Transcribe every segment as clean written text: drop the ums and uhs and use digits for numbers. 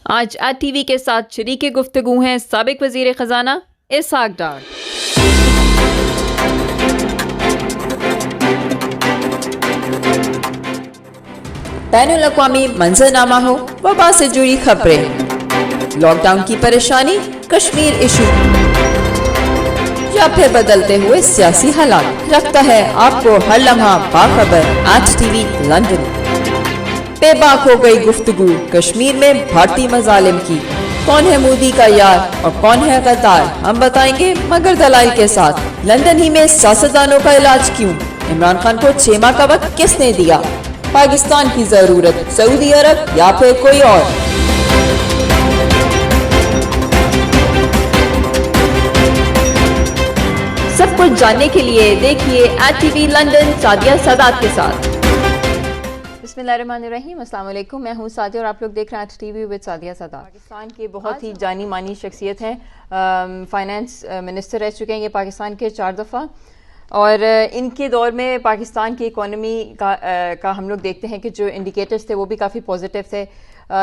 آج at T V کے ساتھ شریک گفتگو ہیں سابق وزیر خزانہ اسحاق ڈار۔ بین الاقوامی منظرنامہ ہو، وبا سے جڑی خبریں، لاک ڈاؤن کی پریشانی، کشمیر ایشو یا پھر بدلتے ہوئے سیاسی حالات، رکھتا ہے آپ کو ہر لمحہ باخبر ایٹ ٹی وی لندن۔ بے باک ہو گئی گفتگو کشمیر میں بھارتی مظالم کی، کون ہے مودی کا یار اور کون ہے غدار، ہم بتائیں گے مگر دلائل کے ساتھ۔ لندن ہی میں سیاستدانوں کا علاج کیوں، عمران خان کو 6 ماہ کا وقت کس نے دیا، پاکستان کی ضرورت سعودی عرب یا پھر کوئی اور۔ سب کچھ جاننے کے لیے دیکھیے eight TV London Sadia Sadat کے ساتھ۔ بسم اللہ الرحمن الرحیم، السلام علیکم، میں ہوں سعدیہ اور آپ لوگ دیکھ رہے ہیں eight TV with Sadia Sadat. Pakistan کی بہت ہی جانی مانی شخصیت ہیں، فائنانس منسٹر رہ چکے ہیں یہ پاکستان کے 4 دفعہ، اور ان کے دور میں پاکستان کی اکانومی کا ہم لوگ دیکھتے ہیں کہ جو انڈیکیٹرز تھے وہ بھی کافی پازیٹیو تھے،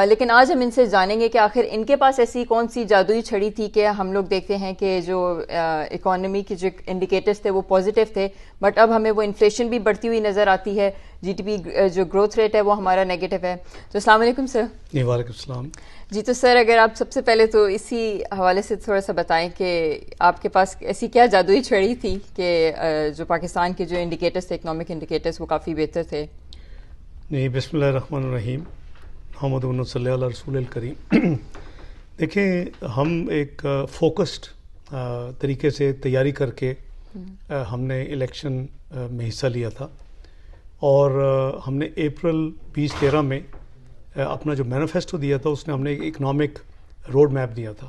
لیکن آج ہم ان سے جانیں گے کہ آخر ان کے پاس ایسی کون سی جادوئی چھڑی تھی کہ ہم لوگ دیکھتے ہیں کہ جو اکانومی کے جو انڈیکیٹرز تھے وہ پازیٹیو تھے، بٹ اب ہمیں وہ انفلیشن بھی بڑھتی ہوئی نظر آتی ہے، جی ٹی پی جو گروتھ ریٹ ہے وہ ہمارا نیگیٹو ہے۔ تو السلام علیکم سر۔ جی وعلیکم السلام۔ جی تو سر اگر آپ سب سے پہلے تو اسی حوالے سے تھوڑا سا بتائیں کہ آپ کے پاس ایسی کیا جادوئی چھڑی تھی کہ جو پاکستان کے جو انڈیکیٹرز تھے، اکنامک انڈیکیٹرز، وہ کافی بہتر تھے؟ نہیں، بسم اللہ الرحمن الرحیم، محمد صلی اللہ علیہ رسول الکریم۔ دیکھیں، ہم ایک فوکسڈ طریقے سے تیاری کر کے ہم نے الیکشن میں حصہ لیا تھا، اور ہم نے اپریل 2013 میں اپنا جو مینیفیسٹو دیا تھا اس نے ہم نے ایک اکنامک روڈ میپ دیا تھا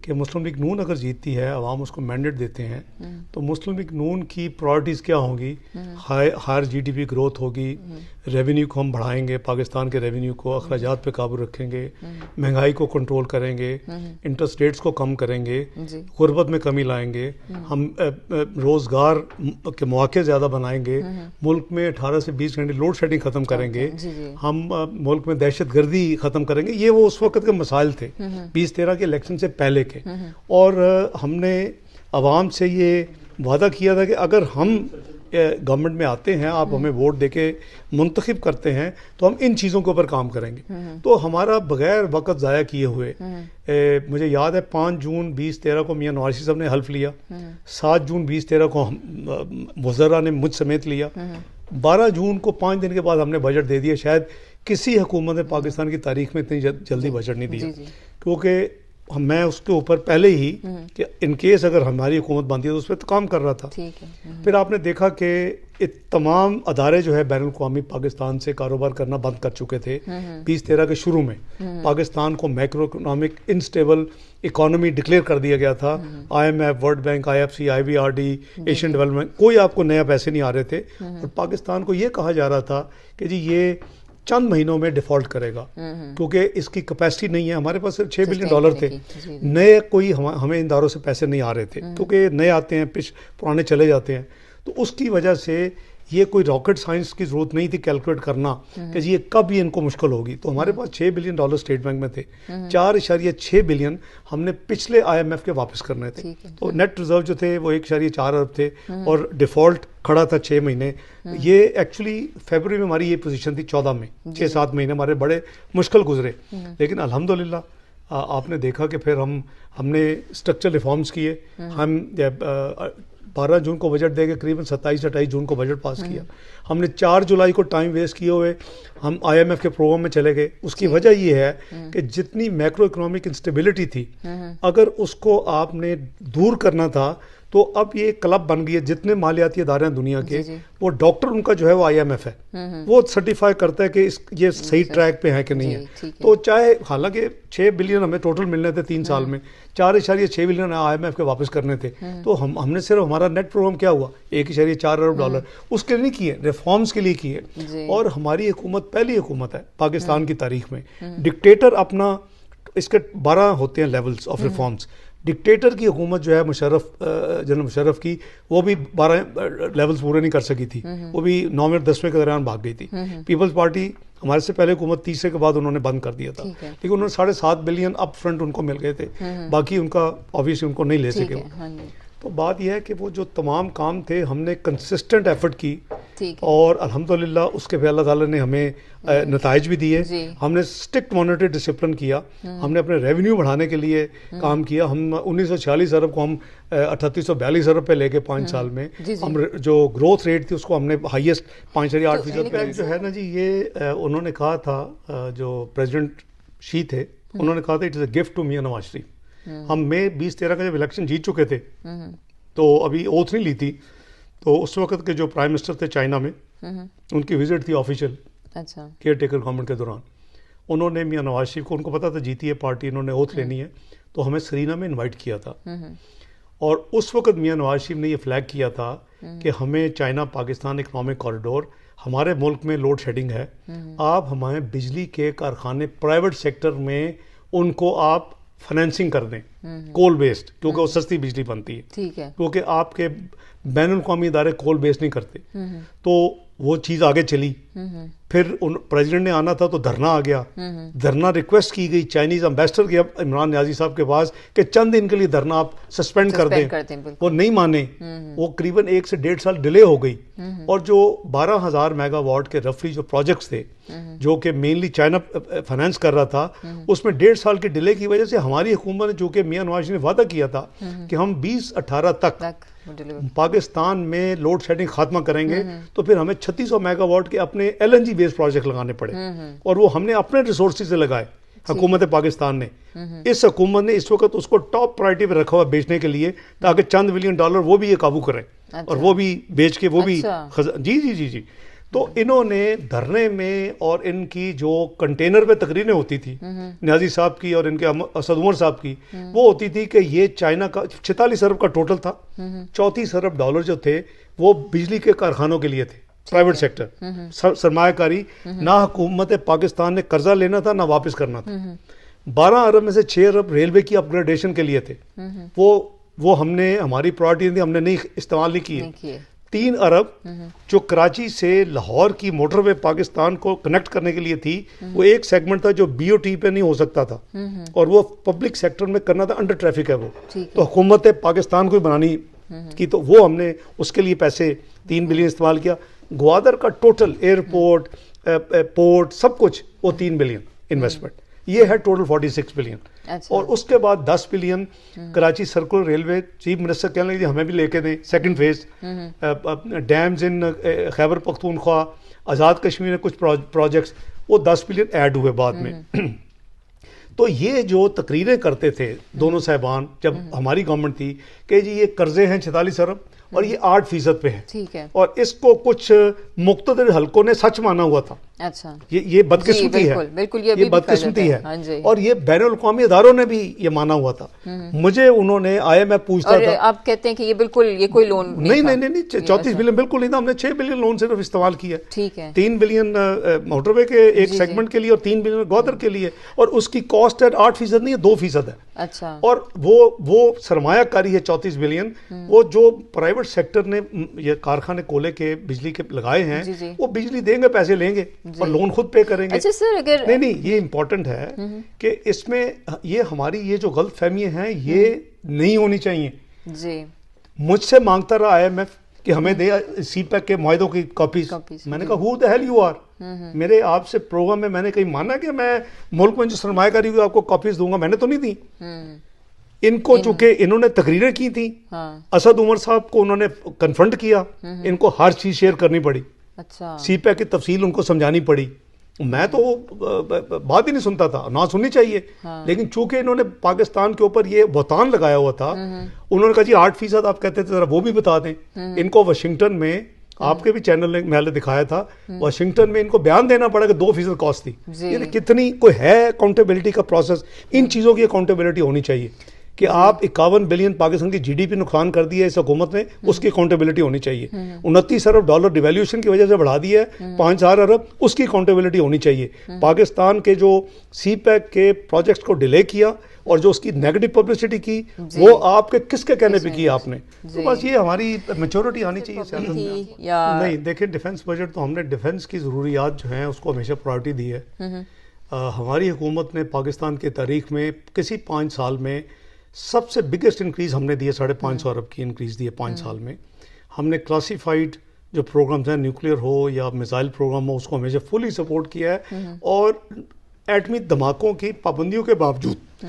کہ مسلم لیگ نون اگر جیتتی ہے، عوام اس کو مینڈیٹ دیتے ہیں، تو مسلم لیگ نون کی پرائرٹیز کیا ہوں گی؟ Higher GDP growth ہوگی، ریونیو کو ہم بڑھائیں گے، پاکستان کے ریونیو کو، اخراجات پہ قابو رکھیں گے، مہنگائی کو کنٹرول کریں گے، انٹرسٹ ریٹس کو کم کریں گے، غربت میں کمی لائیں گے، ہم روزگار کے مواقع زیادہ بنائیں گے، ملک میں 18 سے 20 گھنٹے لوڈ شیڈنگ ختم کریں گے، ہم ملک میں دہشت گردی ختم کریں گے۔ یہ وہ اس وقت کے مسائل تھے 2013 کے الیکشن سے پہلے کے، اور ہم نے عوام سے یہ وعدہ کیا تھا کہ اگر ہم گورنمنٹ میں آتے ہیں، آپ ہمیں ووٹ دے کے منتخب کرتے ہیں، تو ہم ان چیزوں کے اوپر کام کریں گے۔ تو ہمارا بغیر وقت ضائع کیے ہوئے، مجھے یاد ہے 5 جون 2013 کو میاں نواز شریف صاحب نے حلف لیا، 7 جون 2013 کو وزراء نے مجھ سمیت لیا، 12 جون کو 5 دن کے بعد ہم نے بجٹ دے دیا۔ شاید کسی حکومت نے پاکستان کی تاریخ میں اتنی جلدی بجٹ نہیں دیا، کیونکہ میں اس کے اوپر پہلے ہی کہ ان کیس اگر ہماری حکومت بنتی ہے تو اس پہ تو کام کر رہا تھا۔ پھر آپ نے دیکھا کہ تمام ادارے جو ہے بین الاقوامی پاکستان سے کاروبار کرنا بند کر چکے تھے 2013 کے شروع میں۔ پاکستان کو micro economic unstable economy declare کر دیا گیا تھا، IMF, world bank, IFC, IBRD, Asian development, کوئی آپ کو نیا پیسے نہیں آ رہے تھے، اور پاکستان کو یہ کہا جا رہا تھا کہ جی یہ چند مہینوں میں ڈیفالٹ کرے گا، کیونکہ اس کی کیپیسٹی نہیں ہے۔ ہمارے پاس صرف $6 بلین تھے، نئے کوئی ہمیں ان داروں سے پیسے نہیں آ رہے تھے، کیونکہ نئے آتے ہیں پرانے چلے جاتے ہیں، تو اس کی وجہ سے یہ کوئی راکٹ سائنس کی ضرورت نہیں تھی کیلکولیٹ کرنا کہ جی یہ کب یہ ان کو مشکل ہوگی۔ تو ہمارے پاس $6 بلین اسٹیٹ بینک میں تھے، 4.6 بلین ہم نے پچھلے آئی ایم ایف کے واپس کرنے تھے، تو نیٹ ریزرو جو تھے وہ 1.4 ارب تھے، اور ڈیفالٹ کھڑا تھا 6 مہینے۔ یہ ایکچولی فیبروری میں ہماری یہ پوزیشن تھی، 14 میں 6-7 مہینے ہمارے بڑے مشکل گزرے، لیکن الحمدللہ آپ نے دیکھا کہ پھر ہم نے اسٹرکچر ریفارمز کیے۔ ہم 12 جون کو بجٹ دے کے قریباً 27-28 جون کو بجٹ پاس کیا۔ ہم نے 4 جولائی کو ٹائم ویسٹ کیے ہوئے ہم آئی ایم ایف کے پروگرام میں چلے گئے۔ اس کی وجہ یہ ہے کہ جتنی میکرو اکنامک انسٹیبلٹی تھی، اگر اس کو آپ نے دور کرنا تھا تو اب یہ کلب بن گئی ہے، جتنے مالیاتی ادارے ہیں دنیا کے، وہ ڈاکٹر ان کا جو ہے وہ آئی ایم ایف ہے، وہ سرٹیفائی کرتا ہے کہ یہ صحیح ٹریک پہ ہے کہ نہیں ہے۔ تو چاہے حالانکہ 6 بلین ہمیں ٹوٹل ملنے تھے 3 سال میں، 4.6 بلین آئی ایم ایف کے واپس کرنے تھے، تو ہم نے صرف ہمارا نیٹ پروگرام کیا ہوا $1.4 ارب اس کے لیے نہیں کیے، ریفارمز کے لیے کیے۔ اور ہماری حکومت پہلی حکومت ہے پاکستان کی تاریخ میں، ڈکٹیٹر اپنا، اس کے 12 ہوتے ہیں لیولز آف ریفارمز، ڈکٹیٹر کی حکومت جو ہے جنرل مشرف کی، وہ بھی 12 لیولز پورے نہیں کر سکی تھی، وہ بھی 9ویں اور 10ویں کے درمیان بھاگ گئی تھی. پیپلز پارٹی ہمارے سے پہلے حکومت 30 کے بعد انہوں نے بند کر دیا تھا، لیکن انہوں نے 7.5 بلین اپ فرنٹ ان کو مل گئے تھے، باقی ان کا آبویسلی ان کو نہیں لے سکے. تو بات یہ ہے کہ وہ جو تمام کام تھے ہم نے کنسسٹنٹ ایفرٹ کی، اور الحمدللہ اس کے پہ اللہ تعالیٰ نے ہمیں نتائج بھی دیے. ہم نے اسٹرکٹ مانیٹری ڈسپلن کیا، ہم نے اپنے ریونیو بڑھانے کے لیے کام کیا. ہم 1946 ارب کو ہم 3842 ارب پہ لے کے 5 سال میں، ہم جو گروتھ ریٹ تھی اس کو ہم نے ہائیسٹ 5.8% پہ جو ہے نا جی. یہ انہوں نے کہا تھا، جو پریزیڈنٹ شی تھے انہوں نے کہا تھا it is a gift to Mian Nawaz شریف. ہم مئی 2013 کا جب الیکشن جیت چکے تھے تو ابھی اوتھ نہیں لی تھی، تو اس وقت کے جو پرائم منسٹر تھے چائنا میں، ان کی وزٹ تھی آفیشیل کیئر ٹیکر گورنمنٹ کے دوران. انہوں نے میاں نواز شریف کو، ان کو پتا تھا جیتی ہے پارٹی، انہوں نے اوتھ لینی ہے، تو ہمیں سرینا میں انوائٹ کیا تھا. اور اس وقت میاں نواز شریف نے یہ فلیگ کیا تھا کہ ہمیں چائنا پاکستان اکنامک کوریڈور، ہمارے ملک میں لوڈ شیڈنگ ہے، آپ ہمارے بجلی کے کارخانے پرائیویٹ سیکٹر میں ان کو آپ فائنینسنگ کر دیں کول بیسڈ، کیونکہ وہ سستی بجلی بنتی ہے، کیونکہ آپ کے بین الاقوامی ادارے کول بیس نہیں کرتے. تو وہ چیز آگے چلی. پھر پریزیڈنٹ نے آنا تھا تو دھرنا آ گیا. دھرنا ریکویسٹ کی گئی چائنیز امبیسڈر کے عمران نیازی صاحب کے پاس کہ چند دن کے لیے دھرنا آپ سسپینڈ کر دیں. وہ نہیں مانے. وہ قریباً 1 سے 1.5 سال ڈیلے ہو گئی. اور جو 12,000 میگا واٹ کے رفلی جو پروجیکٹس تھے جو کہ مینلی چائنا فائنانس کر رہا تھا، اس میں 1.5 سال کے ڈیلے کی وجہ سے ہماری حکومت نے، جو کہ میاں نواز شریف نے وعدہ کیا تھا کہ ہم 2018 تک پاکستان میں لوڈ شیڈنگ خاتمہ کریں گے، تو پھر ہمیں 3600 میگا واٹ کے اپنے LNG بیس پروجیکٹ لگانے پڑے، اور وہ ہم نے اپنے ریسورسز سے لگائے. حکومت پاکستان نے، اس حکومت نے اس وقت اس کو ٹاپ پرائرٹی پہ رکھا ہوا بیچنے کے لیے، تاکہ چند بلین ڈالر وہ بھی یہ قابو کریں اور وہ بھی بیچ کے وہ بھی جی. تو انہوں نے دھرنے میں، اور ان کی جو کنٹینر پہ تقریریں ہوتی تھی نیازی صاحب کی اور ان کے اسد عمر صاحب کی، وہ ہوتی تھی کہ یہ چائنا کا 46 ارب کا ٹوٹل تھا، 34 ارب ڈالر جو تھے وہ بجلی کے کارخانوں کے لیے تھے، پرائیویٹ سیکٹر سرمایہ کاری. نہ حکومت پاکستان نے قرضہ لینا تھا نہ واپس کرنا تھا. 12 ارب میں سے 6 ارب ریلوے کی اپ گریڈیشن کے لیے تھے، وہ ہم نے، ہماری پرائرٹی تھی، ہم نے نہیں استعمال نہیں کیے. 3 ارب جو کراچی سے لاہور کی موٹر وے پاکستان کو کنیکٹ کرنے کے لیے تھی، وہ ایک سیگمنٹ تھا جو BOT پہ نہیں ہو سکتا تھا، اور وہ پبلک سیکٹر میں کرنا تھا، انڈر ٹریفک ہے وہ، تو حکومت پاکستان کو بنانی کی، تو وہ ہم نے اس کے لیے پیسے 3 بلین استعمال کیا. گوادر کا ٹوٹل ایئرپورٹ، پورٹ، سب کچھ وہ 3 بلین انویسٹمنٹ، یہ ہے ٹوٹل 46 بلین. اور اس کے بعد 10 billion Karachi circle railway, chief minister کہنے لگے ہمیں بھی لے کے دیں سیکنڈ فیز. ڈیمز ان خیبر پختونخوا، آزاد کشمیر میں کچھ پروجیکٹس، وہ 10 بلین ایڈ ہوئے بعد میں. تو یہ جو تقریریں کرتے تھے دونوں صاحبان جب ہماری گورنمنٹ تھی کہ جی یہ قرضے ہیں 46 ارب اور یہ 8% پہ ہے، اور اس کو کچھ مقتدر حلقوں نے سچ مانا ہوا تھا. اچھا، یہ بدقسمتی ہے، یہ بدقسمتی ہے، اور یہ بین الاقوامی اداروں نے بھی یہ مانا ہوا تھا. مجھے انہوں نے آیا، میں پوچھتا تھا، آپ کہتے ہیں کہ یہ بالکل یہ کوئی لون نہیں 34 بلین بالکل نہیں تھا، ہم نے 6 بلین لون صرف استعمال کیا. ٹھیک ہے، 3 بلین موٹر وے کے ایک سیگمنٹ کے لیے اور 3 بلین گوادر کے لیے، اور اس کی کاسٹ ہے 8% نہیں ہے، 2% ہے. اچھا، اور وہ سرمایہ کاری ہے 34 بلین. وہ جو پرائیویٹ سیکٹر نے یہ کارخانے کولے کے بجلی کے لگائے ہیں، وہ بجلی دیں گے، پیسے لیں گے اور لون خود پے کریں گے. اچھا سر، اگر نہیں یہ امپورٹنٹ ہے کہ اس میں یہ ہماری یہ جو غلط فہمیاں ہیں یہ نہیں ہونی چاہیے. جی، مجھ سے مانگتا رہا IMF کہ ہمیں دے سی پیک کے معاہدوں کی کاپیز. میں نے کہا who the hell you are؟ میرے آپ سے پروگرام میں نے کہیں مانا کہ میں ملک میں جو سرمایہ کاری ہوئی آپ کو کاپیز دوں گا؟ میں نے تو نہیں دی. ان کو چونکہ انہوں نے تقریریں کی تھیں، اسد عمر صاحب کو انہوں نے کنفرنٹ کیا، ان کو ہر چیز شیئر کرنی پڑی. اچھا، سی پیک کی تفصیل ان کو سمجھانی پڑی. میں تو بات ہی نہیں سنتا تھا، نہ سننی چاہیے، لیکن چونکہ انہوں نے پاکستان کے اوپر یہ بہتان لگایا ہوا تھا، انہوں نے کہا جی 8% آپ کہتے تھے، ذرا وہ بھی بتا دیں. ان کو واشنگٹن میں، آپ کے بھی چینل نے میں نے دکھایا تھا، واشنگٹن میں ان کو بیان دینا پڑا کہ 2% کاسٹ تھی. یعنی کتنی کوئی ہے اکاؤنٹیبلٹی کا پروسیس؟ ان چیزوں کی اکاؤنٹیبلٹی ہونی چاہیے کہ آپ 51 بلین پاکستان کی GDP نقصان کر دیا ہے اس حکومت نے، اس کی اکاؤنٹیبلٹی ہونی چاہیے. 29 ارب ڈالر ڈیویلیوشن کی وجہ سے بڑھا دیا ہے، 5,000 ارب، اس کی اکاؤنٹیبلٹی ہونی چاہیے. پاکستان کے جو سی پیک کے پروجیکٹس کو ڈیلے کیا، اور جو اس کی نیگیٹو پبلسٹی کی وہ آپ کے کس کے کہنے پہ کی آپ نے. تو بس یہ ہماری میچورٹی آنی چاہیے سیاست میں. نہیں دیکھیں ڈیفنس بجٹ تو ہم نے ڈیفنس کی ضروریات جو ہیں اس کو ہمیشہ پرائرٹی دی ہے. ہماری حکومت نے پاکستان کی تاریخ میں کسی 5 سال میں سب سے بگیسٹ انکریز ہم نے دی ہے, 550 ارب کی انکریز دی ہے 5 سال میں. ہم نے کلاسیفائڈ جو پروگرامز ہیں نیوکلیئر ہو یا میزائل پروگرام ہو اس کو ہمیشہ فلی سپورٹ کیا ہے, اور ایٹمی دھماکوں کی پابندیوں کے باوجود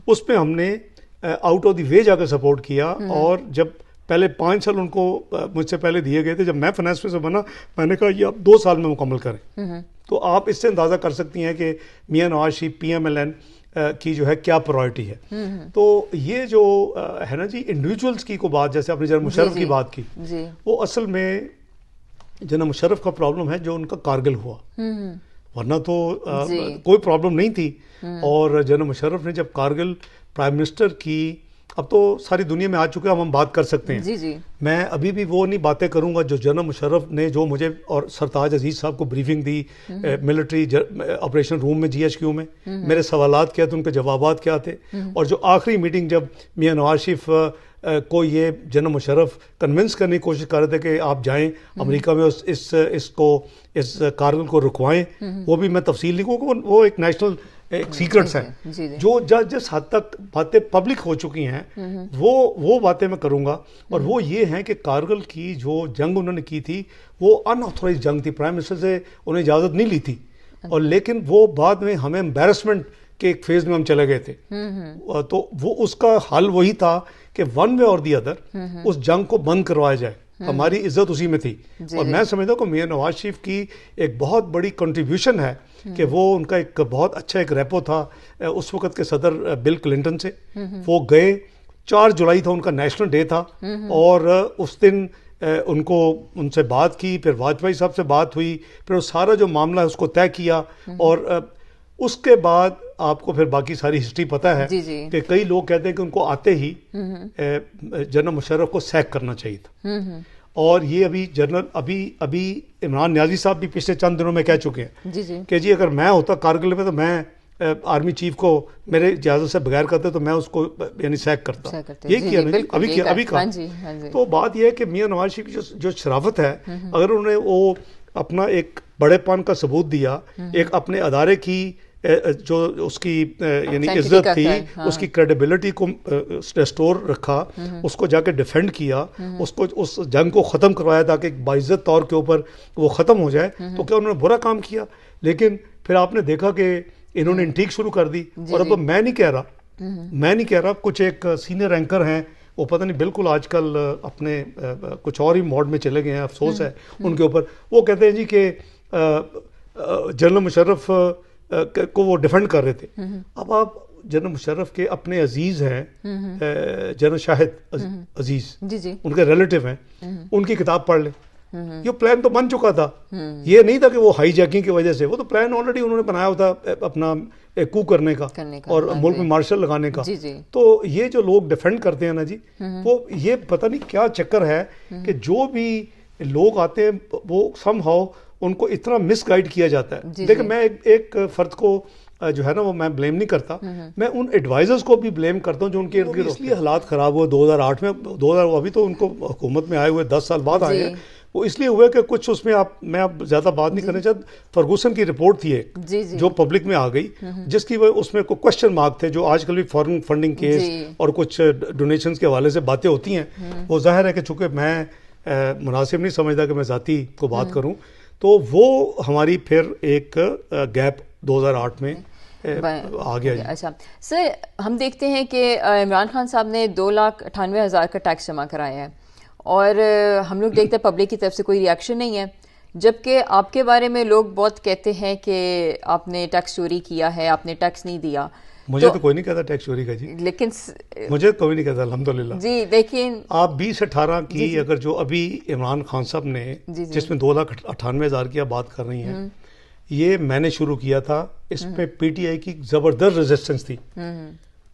اس پہ ہم نے آؤٹ آف دی وے جا کر سپورٹ کیا. اور جب پہلے 5 سال ان کو مجھ سے پہلے دیے گئے تھے, جب میں فائنانس سے بنا میں نے کہا یہ آپ 2 سال میں مکمل کریں. تو آپ اس سے اندازہ کر سکتی ہیں کہ میاں نواز شریف PMLN کی جو ہے کیا پرائرٹی ہے. تو یہ جو ہے نا جی انڈیویجولس کی کو بات, جیسے آپ نے جنرل مشرف کی بات کی, وہ اصل میں جنرل مشرف کا پرابلم ہے جو ان کا کارگل ہوا, ورنہ تو کوئی پرابلم نہیں تھی. اور جنرل مشرف نے جب کارگل پرائم منسٹر کی, اب تو ساری دنیا میں آ چکے ہیں, ہم بات کر سکتے ہیں. میں ابھی بھی وہ نہیں باتیں کروں گا جو جنرل مشرف نے, جو مجھے اور سرتاج عزیز صاحب کو بریفنگ دی ملٹری آپریشن روم میں GHQ میں, میرے سوالات کیا تھے, ان کے جوابات کیا تھے, اور جو آخری میٹنگ جب میاں نواز شریف کو یہ جنرل مشرف کنونس کرنے کی کوشش کر رہے تھے کہ آپ جائیں امریکہ میں اس کارگل کو رکوائیں, وہ بھی میں تفصیل نہیں کہوں, وہ ایک نیشنل ایک سیکرٹس ہیں جو جس حد تک باتیں پبلک ہو چکی ہیں, وہ باتیں میں کروں گا. اور وہ یہ ہیں کہ کارگل کی جو جنگ انہوں نے کی تھی وہ ان آتھورائزڈ جنگ تھی, پرائم منسٹر سے انہیں اجازت نہیں لی تھی, اور لیکن وہ بعد میں ہمیں امبیرسمنٹ کے ایک فیز میں ہم چلے گئے تھے. تو وہ اس کا حل وہی تھا کہ ون وے اور دی ادر اس جنگ کو بند کروایا جائے. ہماری عزت اسی میں تھی. اور میں سمجھتا ہوں کہ میاں نواز شریف کی ایک بہت بڑی کنٹریبیوشن ہے کہ وہ ان کا ایک بہت اچھا ایک ریپو تھا اس وقت کے صدر بل کلنٹن سے. وہ گئے, 4 جولائی تھا ان کا نیشنل ڈے تھا, اور اس دن ان سے بات کی, پھر واجپئی صاحب سے بات ہوئی, پھر وہ سارا جو معاملہ ہے اس کو طے کیا. اور اس کے بعد آپ کو پھر باقی ساری ہسٹری پتہ ہے کہ کئی لوگ کہتے ہیں کہ ان کو آتے ہی جنرل مشرف کو سیک کرنا چاہیے تھا. اور یہ ابھی عمران نیازی صاحب بھی پچھلے چند دنوں میں کہہ چکے ہیں کہ جی اگر میں ہوتا کارگل میں تو میں آرمی چیف کو میرے اجازت سے بغیر کرتے تو میں اس کو یعنی سیک کرتا. یہ کیا ابھی کہا. تو بات یہ ہے کہ میاں نواز شریف کی جو شرافت ہے, اگر انہوں نے وہ اپنا ایک بڑے پن کا ثبوت دیا, ایک اپنے ادارے کی جو اس کی یعنی عزت تھی, اس کی کریڈیبلٹی کو ریسٹور رکھا, اس کو جا کے ڈیفینڈ کیا, اس جنگ کو ختم کروایا تاکہ ایک باعزت طور کے اوپر وہ ختم ہو جائے, تو کیا انہوں نے برا کام کیا؟ لیکن پھر آپ نے دیکھا کہ انہوں نے انٹیک شروع کر دی. اور اب میں نہیں کہہ رہا کچھ ایک سینئر اینکر ہیں, وہ پتہ نہیں بالکل آج کل اپنے کچھ اور ہی موڈ میں چلے گئے ہیں, افسوس ہے ان کے اوپر. وہ کہتے ہیں جی کہ جنرل مشرف کو وہ ڈیفینڈ کر رہے تھے. اب آپ جنرل مشرف کے اپنے عزیز ہیں جنرل شاہد عزیز, ان کے ریلیٹیو ہیں, ان کی کتاب پڑھ لیں. یہ پلان تو بن چکا تھا, یہ نہیں تھا کہ وہ ہائی جیکنگ کی وجہ سے, وہ تو پلان آلریڈی انہوں نے بنایا ہوتا اپنا کو کرنے کا اور ملک میں مارشل لگانے کا. تو یہ جو لوگ ڈیفینڈ کرتے ہیں نا جی, وہ یہ پتہ نہیں کیا چکر ہے کہ جو بھی لوگ آتے ہیں وہ سم ہاؤ ان کو اتنا مس گائیڈ کیا جاتا ہے. لیکن میں ایک فرد کو جو ہے نا وہ میں بلیم نہیں کرتا, میں ان ایڈوائزرز کو بھی بلیم کرتا ہوں جو ان کے ارد گرد. اس لیے حالات خراب ہوئے 2008 میں, ابھی تو ان کو حکومت میں آئے ہوئے 10 سال بعد آئے ہیں. وہ اس لیے ہوئے کہ کچھ اس میں میں اب زیادہ بات نہیں کرنا چاہتا. فرگوسن کی رپورٹ تھی ایک جو پبلک میں آ گئی, جس کی اس میں کوئی کوشچن مارک تھے, جو آج کل بھی فارن فنڈنگ کیس اور کچھ ڈونیشنز کے حوالے سے باتیں ہوتی ہیں. وہ ظاہر ہے کہ چونکہ میں مناسب نہیں سمجھتا کہ میں ذاتی کو بات کروں, تو وہ ہماری پھر ایک گیپ 2008 میں آ گیا. اچھا سر, ہم دیکھتے ہیں کہ عمران خان صاحب نے 2,98,000 کا ٹیکس جمع کرایا ہے, اور ہم لوگ دیکھتے ہیں پبلک کی طرف سے کوئی ریئیکشن نہیں ہے, جبکہ آپ کے بارے میں لوگ بہت کہتے ہیں کہ آپ نے ٹیکس چوری کیا ہے, آپ نے ٹیکس نہیں دیا. مجھے تو کوئی نہیں کہتا ٹیکس چوری کا جی, لیکن مجھے کوئی نہیں کہتا الحمدللہ جی. لیکن آپ 2018 کی اگر جو ابھی عمران خان صاحب نے جس میں 2,98,000 کی آپ بات کر رہی ہیں, یہ میں نے شروع کیا تھا. اس پہ پی ٹی آئی کی زبردست ریزسٹنس تھی.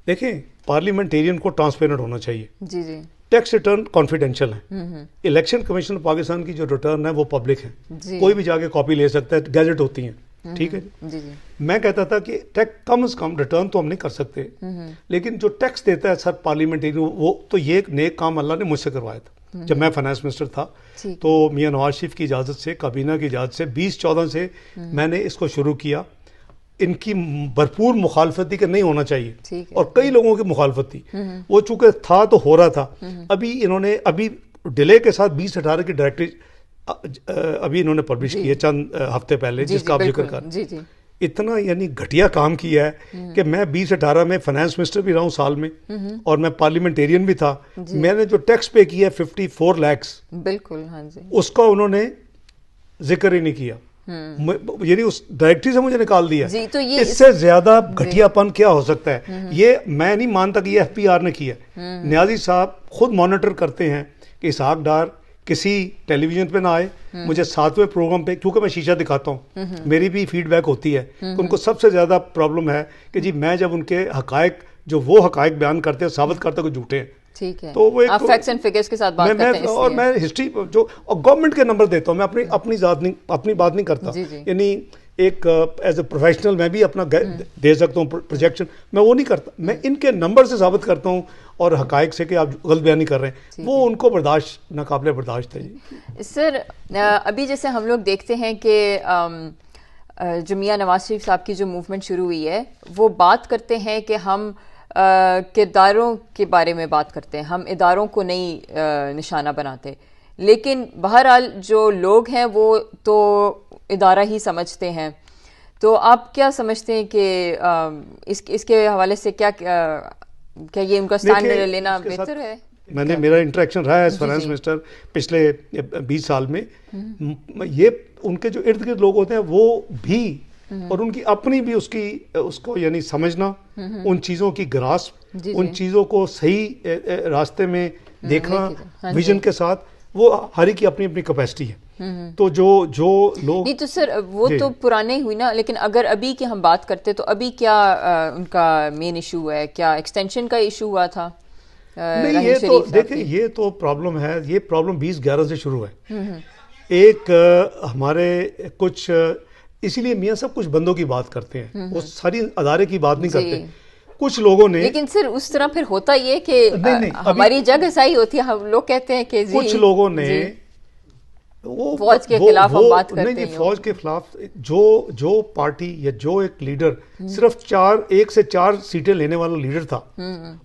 دیکھیں پارلیمنٹیرین کو ٹرانسپیرنٹ ہونا چاہیے. جی جی. ٹیکس ریٹرن کانفیڈینشیل ہیں. الیکشن کمیشن پاکستان کی جو ریٹرن ہے وہ پبلک ہے, کوئی بھی جا کے کاپی لے سکتا ہے, گیزٹ ہوتی ہیں. ٹھیک ہے جی جی میں کہتا تھا کہ ٹیکس کم از کم ریٹرن تو ہم نہیں کر سکتے، لیکن جو ٹیکس دیتا ہے سر پارلیمنٹری وہ تو یہ ایک نیک کام اللہ نے مجھ سے کروایا تھا جب میں فائنانس منسٹر تھا. تو میاں نواز شریف کی اجازت سے، کابینہ کی اجازت سے 2014 سے میں نے اس کو شروع کیا. ان کی بھرپور مخالفت تھی کہ نہیں ہونا چاہیے، اور کئی لوگوں کی مخالفت تھی. وہ چونکہ تھا تو ہو رہا تھا. ابھی انہوں نے ابھی ڈیلے کے ساتھ 2018 کی ڈائریکٹری ابھی انہوں نے پبلش کی ہے چند ہفتے پہلے، جس کا آپ ذکر کر. اتنا یعنی گھٹیا کام کیا ہے کہ میں 2018 میں فائنانس منسٹر بھی رہا ہوں سال میں، اور میں پارلیمنٹیرین بھی تھا. میں نے جو ٹیکس پے کیا ہے 54 lakhs، بالکل ہاں جی، اس کا انہوں نے ذکر ہی نہیں کیا، یعنی اس ڈائریکٹری سے مجھے نکال دیا. تو یہ اس سے زیادہ گھٹیا پن کیا ہو سکتا ہے؟ یہ میں نہیں مانتا کہ یہ ایف پی آر نے کیا. نیازی صاحب خود مانیٹر کرتے ہیں کہ اسحاق ڈار کسی ٹیلی ویژن پہ نہ آئے. مجھے 7ویں پروگرام پہ، کیونکہ میں شیشہ دکھاتا ہوں، میری بھی فیڈ بیک ہوتی ہے کہ ان کو سب سے زیادہ پرابلم ہے کہ جی میں جب ان کے حقائق، جو وہ حقائق بیان کرتے ہیں، ثابت کرتے ہیں کہ جھوٹے ہیں. ٹھیک ہے، تو وہ آپ فیکٹس اینڈ فگرز کے ساتھ بات کرتے ہیں. اور میں ہسٹری جو گورنمنٹ کے نمبر دیتا ہوں، میں اپنی بات نہیں کرتا. یعنی ایک ایز اے پروفیشنل میں بھی اپنا دے سکتا ہوں پروجیکشن، میں وہ نہیں کرتا. میں ان کے نمبر سے ثابت کرتا ہوں اور حقائق سے کہ آپ غلط بیانی کر رہے ہیں. وہ ان کو برداشت، ناقابل برداشت ہے. جی سر، ابھی جیسے ہم لوگ دیکھتے ہیں کہ جو میاں نواز شریف صاحب کی جو موومنٹ شروع ہوئی ہے، وہ بات کرتے ہیں کہ ہم کرداروں کے بارے میں بات کرتے ہیں، ہم اداروں کو نہیں نشانہ بناتے. لیکن بہرحال جو لوگ ہیں وہ تو ادارہ ہی سمجھتے ہیں. تو آپ کیا سمجھتے ہیں کہ اس کے حوالے سے کیا یہ ان کا اسٹینڈ لینا بہتر ہے؟ میں نے میرا انٹریکشن رہا ہے ایز فائنانس منسٹر پچھلے 20 سال میں. یہ ان کے جو ارد گرد لوگ ہوتے ہیں وہ بھی، اور ان کی اپنی بھی اس کو یعنی سمجھنا، ان چیزوں کی گراسپ، ان چیزوں کو صحیح راستے میں دیکھنا ویژن کے ساتھ، وہ ہر کی اپنی اپنی کیپیسٹی ہے. تو جو لوگ نہیں، تو سر وہ تو پرانے ہوئی نا، لیکن اگر ابھی کی ہم بات کرتے تو ابھی کیا ان کا مین ایشو ہے؟ کیا ایکسٹینشن کا ایشو ہوا تھا؟ نہیں، یہ تو دیکھیں، یہ تو پرابلم ہے. یہ پرابلم 2011 سے شروع ہے. ایک ہمارے کچھ، اسی لیے میاں صاحب کچھ بندوں کی بات کرتے ہیں، وہ ساری ادارے کی بات نہیں کرتے. کچھ لوگوں نے، لیکن سر اس طرح پھر ہوتا یہ کہ ہماری جگ ایسائی ہوتی ہے، ہم لوگ کہتے ہیں کہ کچھ لوگوں نے فوج کے خلاف ہم بات کرتے ہیں. نہیں، فوج کے خلاف جو پارٹی یا جو ایک لیڈر صرف 1 سے 4 سیٹیں لینے والا لیڈر تھا،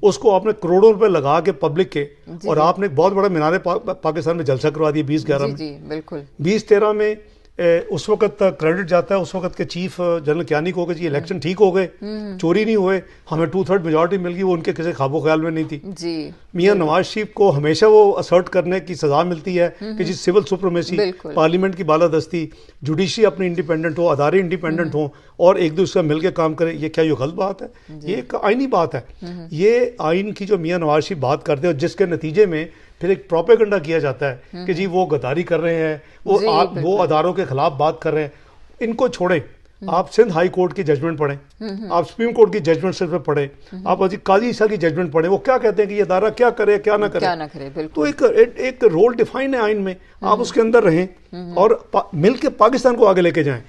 اس کو آپ نے کروڑوں روپے لگا کے پبلک کے، اور آپ نے بہت بڑا مینار پاکستان میں جلسہ کروا دیا 2011 میں. جی بالکل. 2013 میں اس وقت کریڈٹ جاتا ہے اس وقت کے چیف جنرل کیانی کو کہ جی الیکشن ٹھیک ہو گئے، چوری نہیں ہوئے، ہمیں 2/3 میجورٹی مل گئی. وہ ان کے کسی خواب و خیال میں نہیں تھی. جی میاں نواز شریف کو ہمیشہ وہ اسرٹ کرنے کی سزا ملتی ہے کہ جی سول سپریمیسی، پارلیمنٹ کی بالادستی، جوڈیشری اپنی انڈیپینڈنٹ ہو، ادارے انڈیپینڈنٹ ہوں، اور ایک دوسرے سے مل کے کام کرے. یہ کیا یہ غلط بات ہے؟ یہ ایک آئینی بات ہے. یہ آئین کی جو میاں نواز شریف بات کرتے ہیں، جس کے نتیجے میں پھر ایک پروپیگنڈا کیا جاتا ہے کہ جی وہ غداری کر رہے ہیں، وہ اداروں کے خلاف بات کر رہے ہیں. ان کو چھوڑیں. آپ سندھ ہائی کورٹ کی ججمنٹ پڑھیں، آپ سپریم کورٹ کی ججمنٹ صرف پڑھیں، آپ قاضی صاحب کی ججمنٹ پڑھیں. وہ کیا کہتے ہیں کہ یہ ادارہ کیا کرے کیا نہ کرے. تو ایک رول ڈیفائن ہے آئین میں، آپ اس کے اندر رہیں اور مل کے پاکستان کو آگے لے کے جائیں.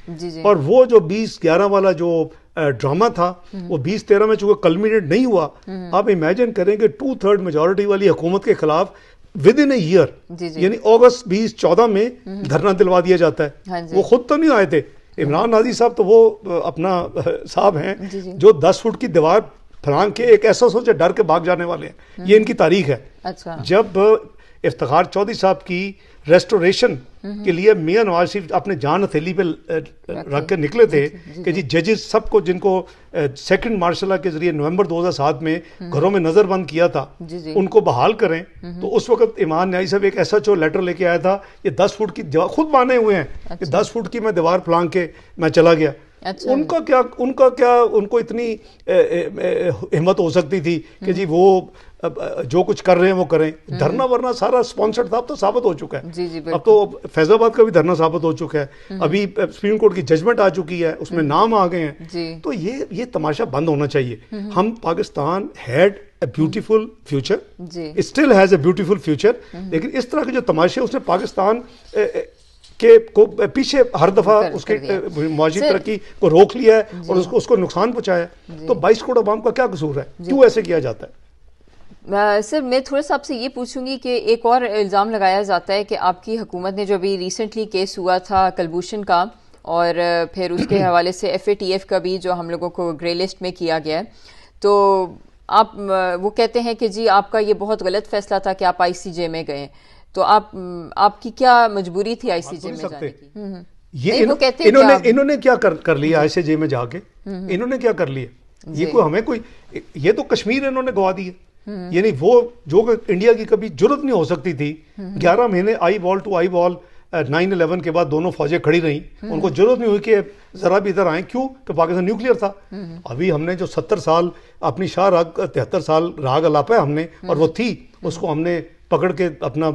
اور وہ جو 2011 والا جو ڈرامہ تھا، وہ 2013 میں چونکہ کلمینیٹ نہیں ہوا. آپ امیجن کریں کہ 2/3 میجورٹی والی حکومت کے خلاف ود ان اے ایئر، یعنی اگست 2014 میں دھرنا دلوا دیا جاتا ہے. وہ خود تو نہیں آئے تھے. عمران نازی صاحب تو وہ اپنا صاحب ہیں جو 10 فٹ کی دیوار پھلانگ کے ایک ایسا سوچے ڈر کے بھاگ جانے والے ہیں. یہ ان کی تاریخ ہے. جب افتخار چودھری صاحب کی ریسٹوریشن کے لیے میاں نواز شریف اپنے جان ہتھیلی پہ رکھ کے نکلے تھے کہ جی ججز سب کو، جن کو سیکنڈ مارشل لا کے ذریعے نومبر 2007 میں گھروں میں نظر بند کیا تھا، ان کو بحال کریں. تو اس وقت ایمان نیازی صاحب ایک ایسا جو لیٹر لے کے آیا تھا، یہ 10 فٹ کی دیوار خود مانے ہوئے ہیں کہ 10 فٹ کی میں دیوار پھلانگ کے میں چلا گیا. ان کو اتنی ہمت ہو سکتی تھی کہ جی وہ جو کچھ کر رہے ہیں وہ کریں. دھرنا ورنہ سارا سپانسرڈ تھا، اب تو ثابت ہو چکا ہے. اب تو فیض آباد کا بھی دھرنا ثابت ہو چکا ہے. ابھی سپریم کورٹ کی ججمنٹ آ چکی ہے، اس میں نام آ گئے ہیں. تو یہ تماشا بند ہونا چاہیے. ہم Pakistan had a beautiful future, still has a beautiful future, لیکن اس طرح کے جو تماشے اس نے پاکستان کہ کو پیچھے ہر دفعہ اس کے معاشی ترقی کو روک لیا ہے اور اس کو نقصان پہنچایا ہے. تو 22 کروڑ عوام کا کیا قصور ہے؟ کیوں ایسے کیا جاتا ہے؟ سر میں تھوڑا سا آپ سے یہ پوچھوں گی کہ ایک اور الزام لگایا جاتا ہے کہ آپ کی حکومت نے جو ابھی ریسنٹلی کیس ہوا تھا کلبھوشن کا اور پھر اس کے حوالے سے FATF کا بھی جو ہم لوگوں کو گرے لسٹ میں کیا گیا ہے، تو آپ وہ کہتے ہیں کہ جی آپ کا یہ بہت غلط فیصلہ تھا کہ آپ ICJ میں گئے، تو آپ کی کیا مجبوری تھی ICJ میں جانے کی؟ انہوں نے کیا کر لیا ICJ میں جا کے؟ انہوں نے کیا کر لیا؟ یہ کوئی ہمیں کوئی، یہ تو کشمیر انہوں نے گوا دی ہے. یعنی وہ جو انڈیا کی کبھی جرت نہیں ہو سکتی تھی، 11 مہینے آئی وال ٹو آئی وال 9/11 کے بعد دونوں فوجیں کھڑی رہیں، ان کو ضرورت نہیں ہوئی کہ ذرا بھی ادھر آئیں. کیوں کہ پاکستان نیوکلیئر تھا. ابھی ہم نے جو 70 سال اپنی شاہ راگ 73 سال راگ الاپا ہے ہم نے، اور وہ تھی، اس کو ہم نے پکڑ کے اپنا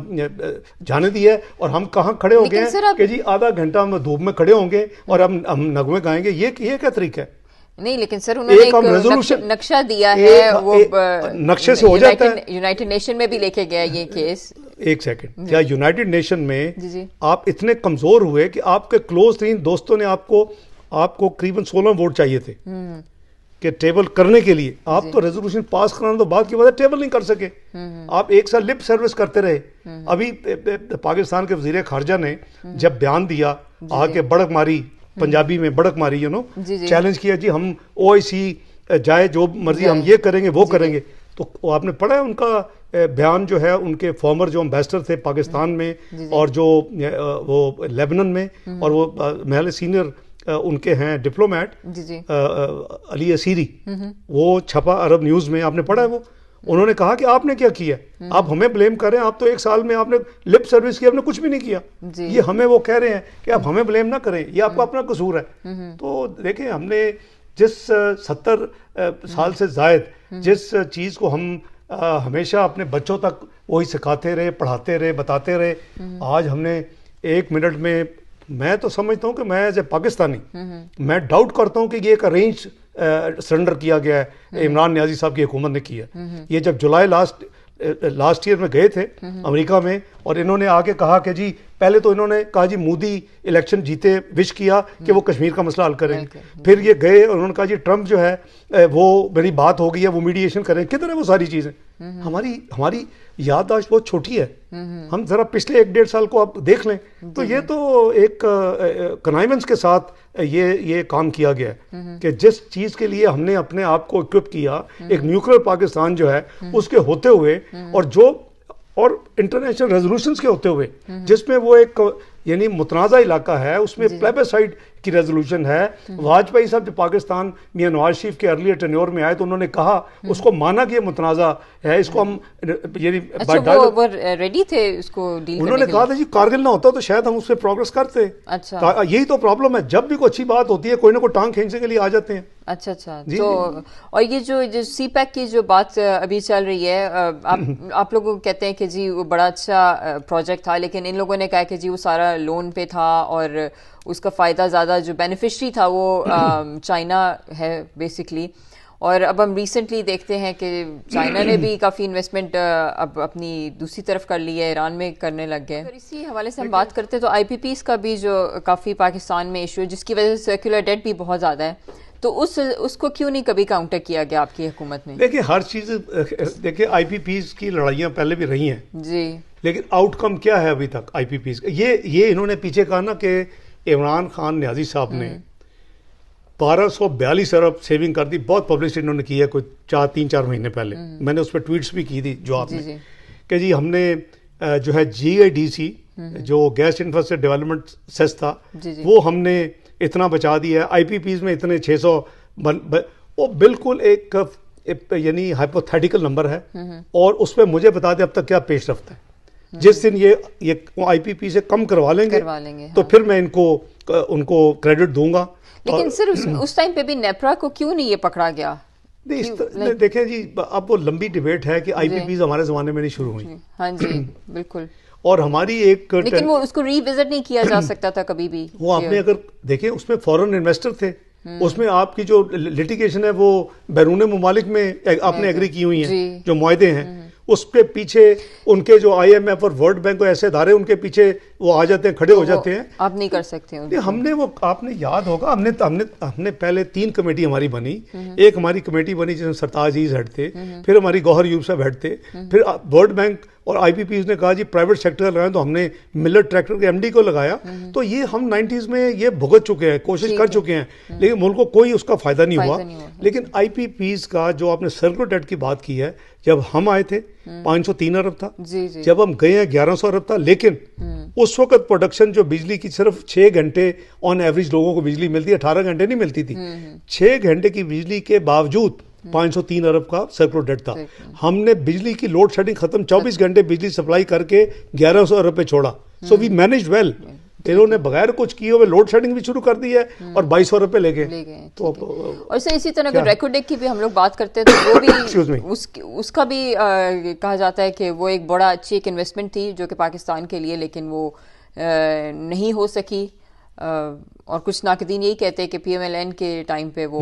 جانے دیا ہے. اور ہم کہاں کھڑے ہو گئے ہیں کہ جی آدھا گھنٹہ ہم دھوپ میں کھڑے ہوں گے اور ہم نغمے گائیں گے. یہ کیا طریقہ ہے؟ نہیں لیکن سر انہوں نے ایک نقشہ دیا ہے، وہ نقشے سے ہو جاتا ہے. یونائٹڈ نیشن میں بھی لے کے گیا یہ کیس. ایک سیکنڈ، کیا یونائٹڈ نیشن میں آپ اتنے کمزور ہوئے کہ آپ کے کلوز ترین دوستوں نے آپ کو قریباً 16 ووٹ چاہیے تھے کہ ٹیبل کرنے کے لیے؟ آپ تو ریزولوشن پاس کرانا تو بعد کی بات ہے، ٹیبل نہیں کر سکے. آپ ایک سال لپ سروس کرتے رہے. ابھی پاکستان کے وزیر خارجہ نے جب بیان دیا، آ کے بڑک ماری، پنجابی میں بڑک ماری، چیلنج کیا جی ہم OIC جائے، جو مرضی ہم یہ کریں گے وہ کریں گے. تو آپ نے پڑھا ہے ان کا بیان جو ہے، ان کے فارمر جو امبیسڈر تھے پاکستان میں اور جو وہ لیبنن میں، اور وہ محل سینئر ان کے ہیں ڈپلومیٹ علی اسیری، وہ چھپا عرب نیوز میں، آپ نے پڑھا ہے وہ؟ انہوں نے کہا کہ آپ نے کیا کیا، آپ ہمیں بلیم کریں، آپ تو ایک سال میں آپ نے لپ سروس کی، آپ نے کچھ بھی نہیں کیا. یہ ہمیں وہ کہہ رہے ہیں کہ آپ ہمیں بلیم نہ کریں، یہ آپ کا اپنا قصور ہے. تو دیکھیں ہم نے جس 70 سال سے زائد جس چیز کو ہم ہمیشہ اپنے بچوں تک وہی سکھاتے رہے، پڑھاتے رہے، بتاتے رہے، آج ہم نے 1 منٹ میں، میں تو سمجھتا ہوں کہ میں ایز اے پاکستانی میں ڈاؤٹ کرتا ہوں کہ یہ ایک ارینج سرنڈر کیا گیا ہے، عمران نیازی صاحب کی حکومت نے کیا. یہ جب جولائی لاسٹ ایئر میں گئے تھے امریکہ میں، اور انہوں نے آ کے کہا کہ جی پہلے تو انہوں نے کہا جی مودی الیکشن جیتے، وش کیا کہ وہ کشمیر کا مسئلہ حل کریں. پھر یہ گئے اور انہوں نے کہا جی ٹرمپ جو ہے وہ میری بات ہو گئی ہے، وہ میڈیشن کریں. کدھر ہے وہ ساری چیزیں؟ ہماری یادداشت بہت چھوٹی ہے. ہم ذرا پچھلے 1-1.5 سال کو آپ دیکھ لیں تو یہ تو ایک کنائمنس کے ساتھ یہ کام کیا گیا ہے کہ جس چیز کے لیے ہم نے اپنے آپ کو اکوپ کیا، ایک نیوکلیر پاکستان جو ہے اس کے ہوتے ہوئے، اور انٹرنیشنل ریزولوشنز کے ہوتے ہوئے، جس میں وہ ایک یعنی متنازع علاقہ ہے، اس میں پلیبسائٹ کی ریزولوشن ہے. واجپئی صاحب جو پاکستان میاں نواز شریف کے ارلیئر ٹینیور میں آئے تو انہوں نے کہا، اس کو مانا کہ یہ متنازع ہے، اس کو ہم یعنی وہ ریڈی تھے اس کو ڈیل. انہوں نے کہا تھا جی کارگل نہ ہوتا تو شاید ہم اس پہ پروگرس کرتے. یہی تو پرابلم ہے، جب بھی کوئی اچھی بات ہوتی ہے کوئی نہ کوئی ٹانگ کھینچنے کے لیے آ جاتے ہیں. اچھا تو اور یہ جو CPEC کی جو بات ابھی چل رہی ہے، آپ لوگ کہتے ہیں کہ جی وہ بڑا اچھا پروجیکٹ تھا، لیکن ان لوگوں نے کہا کہ جی وہ سارا لون پہ تھا اور اس کا فائدہ زیادہ جو بینیفیشری تھا وہ چائنا ہے بیسکلی. اور اب ہم ریسنٹلی دیکھتے ہیں کہ چائنا نے بھی کافی انویسٹمنٹ اب اپنی دوسری طرف کر لی ہے، ایران میں کرنے لگ گئے. اگر اسی حوالے سے ہم بات کرتے ہیں تو IPPs کا بھی جو کافی پاکستان میں ایشو ہے، جس کی وجہ سے سرکولر ڈیٹ بھی بہت زیادہ ہے، تو اس کو کیوں نہیں کبھی کاؤنٹر کیا گیا آپ کی حکومت نے؟ دیکھیں ہر چیز، دیکھیں IPPs کی لڑائیاں پہلے بھی رہی ہیں جی، لیکن آؤٹ کم کیا ہے ابھی تک IPPs کا؟ یہ انہوں نے پیچھے کہا نا کہ عمران خان نیازی صاحب نے 1242 ارب سیونگ کر دی. بہت پبلسٹی انہوں نے کی ہے کوئی 3-4 مہینے پہلے. میں نے اس پہ ٹویٹس بھی کی تھی جواب میں کہ جی ہم نے جو ہے GIDC جو گیس انفراسٹرکچر ڈیولپمنٹ سیس تھا وہ ہم نے اتنا بچا دیا ہے. IPPs میں اتنے 600، وہ بالکل ایک یعنی ہائپوتھیٹیکل نمبر ہے. اور اس پہ مجھے بتا دیں اب تک کیا پیش رفت ہے. جس دن یہ IPP سے کم کروا لیں گے تو پھر میں ان کو کریڈٹ دوں گا. لیکن سر اس ٹائم پہ بھی نیپرا کو کیوں نہیں یہ پکڑا گیا؟ دیکھیں جی اب وہ لمبی ڈیبیٹ ہے کہ IPPs ہمارے زمانے میں نہیں شروع ہوئی. ہاں جی بالکل. اور ہماری ایک، لیکن وہ اس کو ری وزٹ نہیں کیا جا سکتا تھا کبھی بھی. وہ آپ نے اگر دیکھیں اس میں فورن انویسٹر تھے، اس میں آپ کی جو لٹیگیشن ہے وہ بیرون ممالک میں آپ نے ایگری کی ہوئی ہیں جو معاہدے ہیں، اس کے پیچھے ان کے جو IMF اور ورلڈ بینک کو ایسے ادارے ان کے پیچھے وہ آ جاتے ہیں, کھڑے ہو جاتے ہیں. آپ نہیں کر سکتے. ہم نے وہ, آپ نے یاد ہوگا, ہم نے پہلے 3 کمیٹی ہماری بنی. ایک ہماری کمیٹی بنی جس میں سرتاج عزیز ہیڈ تھے, پھر ہماری گوہر ایوب صاحب ہیڈ تھے, پھر ورلڈ بینک اور IPPs نے کہا جی پرائیویٹ سیکٹر لگائیں, تو ہم نے ملر ٹریکٹر کے MD کو لگایا. تو یہ ہم 90s میں یہ بھگت چکے ہیں, کوشش کر چکے ہیں, لیکن ملک کو کوئی اس کا فائدہ نہیں ہوا. لیکن IPPs کا جو آپ نے سرکولر ڈیٹ کی بات کی ہے, جب ہم آئے تھے 503 ارب تھا, جب ہم گئے ہیں 1100 ارب تھا. لیکن اس وقت پروڈکشن جو بجلی کی صرف 6 گھنٹے آن ایوریج لوگوں کو بجلی ملتی ہے, 18 گھنٹے نہیں ملتی تھی. 6 گھنٹے کی بجلی کے باوجود 503 ارب کا سرکولر ڈیٹ تھا. ہم نے بجلی کی لوڈ شیڈنگ ختم 24 گھنٹے بجلی سپلائی کر کے 1100 ارب پہ چھوڑا. سو وی مینجڈ ویل. انہوں نے بغیر کچھ کیے ہوئے لوڈ شیڈنگ بھی شروع کر دی ہے اور 2200 ارب پہ لے گئے. تو اور سر اسی طرح اگر ریکارڈ ڈیک کی بھی ہم لوگ بات کرتے ہیں تو وہ بھی اس کا بھی کہا جاتا ہے کہ وہ ایک بڑا اچھی ایک انویسٹمنٹ تھی جو کہ پاکستان کے لیے, لیکن وہ نہیں ہو سکی. اور کچھ ناقدین یہی کہتے ہیں کہ PMLN کے ٹائم پہ وہ